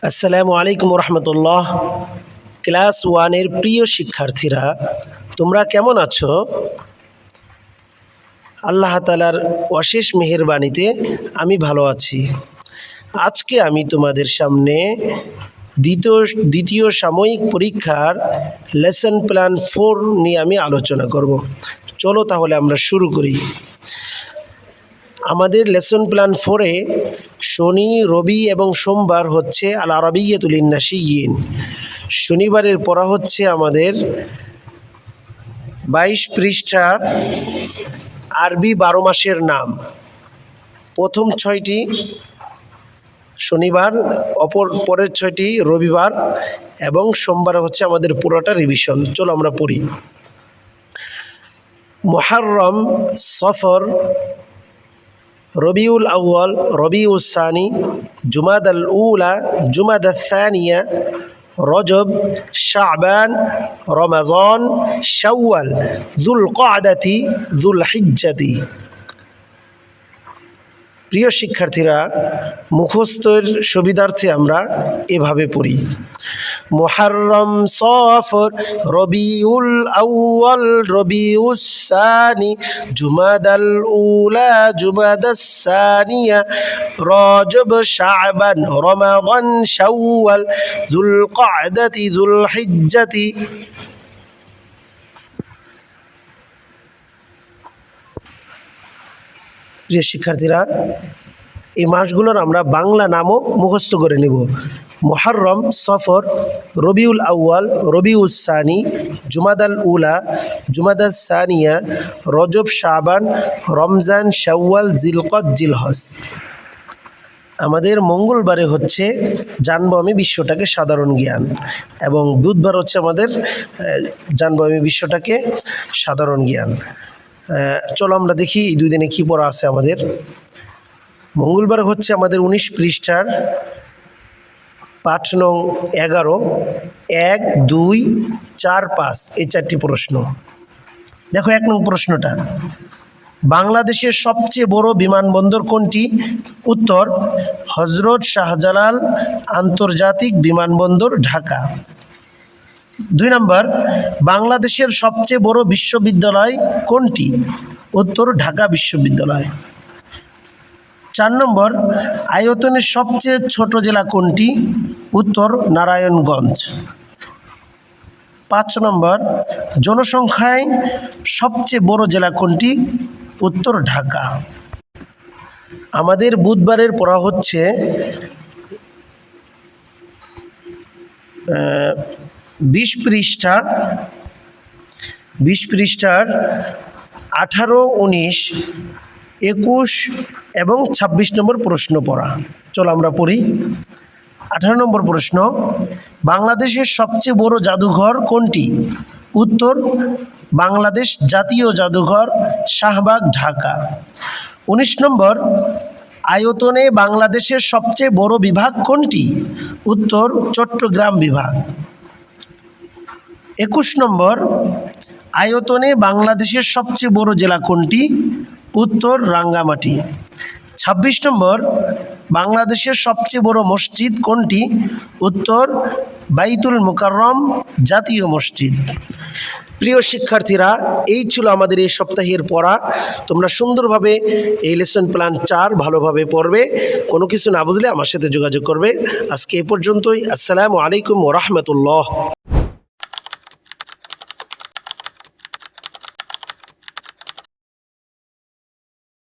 আসসালামু আলাইকুম রহমতুল্লাহ। ক্লাস ওয়ানের প্রিয় শিক্ষার্থীরা, তোমরা কেমন আছো? আল্লাহ তাআলার অশেষ মেহেরবানিতে আমি ভালো আছি। আজকে আমি তোমাদের সামনে দ্বিতীয় সাময়িক পরীক্ষার লেসন প্ল্যান 4 নিয়ে আমি আলোচনা করব। চলো তাহলে আমরা শুরু করি। আমাদের লেসন প্ল্যান 4-এ শনি, রবি এবং সোমবার হচ্ছে আল আরাবিয়্যাতুল লিন-নাশিয়্যিন। শনিবারের পড়া হচ্ছে আমাদের 22 পৃষ্ঠার আরবি 12 মাসের নাম। প্রথম 6টি শনিবার, পরের 6টি রবিবার এবং সোমবার হচ্ছে আমাদের পুরোটা রিভিশন। চলো আমরা পড়ি। মুহররম, সফর, রবিউল আউয়াল, রবিউল সানি, জুমাদাল উলা, জুমাদাল সানিয়া, রজব, শাবান, রমাজান, শাওয়াল, যুলকাদাতি, যুলহিজ্জাতি। প্রিয় শিক্ষার্থীরা, মুখস্থের সুবিধার্থে আমরা এভাবে পড়ি: মুহররম, সফর, রবিউল আউয়াল, রবিউস সানি, জুমাদাল উলা, জুমাদাস সানিয়া, রজব, শাবান, রমাদান, শাওয়াল, যুলকাদাতি, যুলহিজ্জাতি। প্রিয় শিক্ষার্থীরা, এই মাসগুলোর আমরা বাংলা নামও মুখস্থ করে নেব: মুহররম, সফর, রবিউল আউয়াল, রবিউস সানি, জুমাদাল উলা, জুমাদাস সানিয়া, রজব, শাবান, রমজান, শাওয়াল, জিলকদ, জিলহজ। আমাদের মঙ্গলবারে হচ্ছে জানবো আমি বিশ্বটাকে সাধারণ জ্ঞান, এবং বুধবার হচ্ছে আমাদের জানবো আমি বিশ্বটাকে সাধারণ জ্ঞান। চলো আমরা দেখি এই 2 দিনে কী পড়া আছে আমাদের। মঙ্গলবার হচ্ছে আমাদের 19 পৃষ্ঠার পাঠ নং 11, 1, 2, 4, 5 এই 4টি প্রশ্ন। দেখো 1 নং প্রশ্নটা: বাংলাদেশের সবচেয়ে বড় বিমানবন্দর কোনটি? উত্তর: হযরত শাহজালাল আন্তর্জাতিক বিমানবন্দর, ঢাকা। 2 নম্বর: বাংলাদেশের সবচেয়ে বড় বিশ্ববিদ্যালয় কোনটি? উত্তর: ঢাকা বিশ্ববিদ্যালয়। 4 নম্বর: আয়তনের সবচেয়ে ছোট জেলা কোনটি? উত্তর: নারায়ণগঞ্জ। 5 নম্বর: জনসংখ্যায় সবচেয়ে বড় জেলা কোনটি? উত্তর: ঢাকা। আমাদের বুধবারের পড়া হচ্ছে 20 পৃষ্ঠার 18, 19, 21 এবং 26 নম্বর প্রশ্ন পড়া। চলো আমরা পড়ি। 18 নম্বর প্রশ্ন: বাংলাদেশের সবচেয়ে বড় জাদুঘর কোনটি? উত্তর: বাংলাদেশ জাতীয় জাদুঘর, শাহবাগ, ঢাকা। 19 নম্বর: আয়তনে বাংলাদেশের সবচেয়ে বড় বিভাগ কোনটি? উত্তর: চট্টগ্রাম বিভাগ। 21 নম্বর: আয়তনে বাংলাদেশের সবচেয়ে বড় জেলা কোনটি? উত্তর: রাঙ্গামাটি। 26 নম্বর: বাংলাদেশের সবচেয়ে বড় মসজিদ কোনটি? উত্তর: বাইতুল মুকাররম জাতীয় মসজিদ। প্রিয় শিক্ষার্থীরা, এই ছিল আমাদের এই সপ্তাহের পড়া। তোমরা সুন্দরভাবে এই লেসন প্ল্যান 4 ভালোভাবে পড়বে। কোনো কিছু না বুঝলে আমার সাথে যোগাযোগ করবে। আজকে এ পর্যন্তই। আসসালামু আলাইকুম ওয়া রাহমাতুল্লাহ।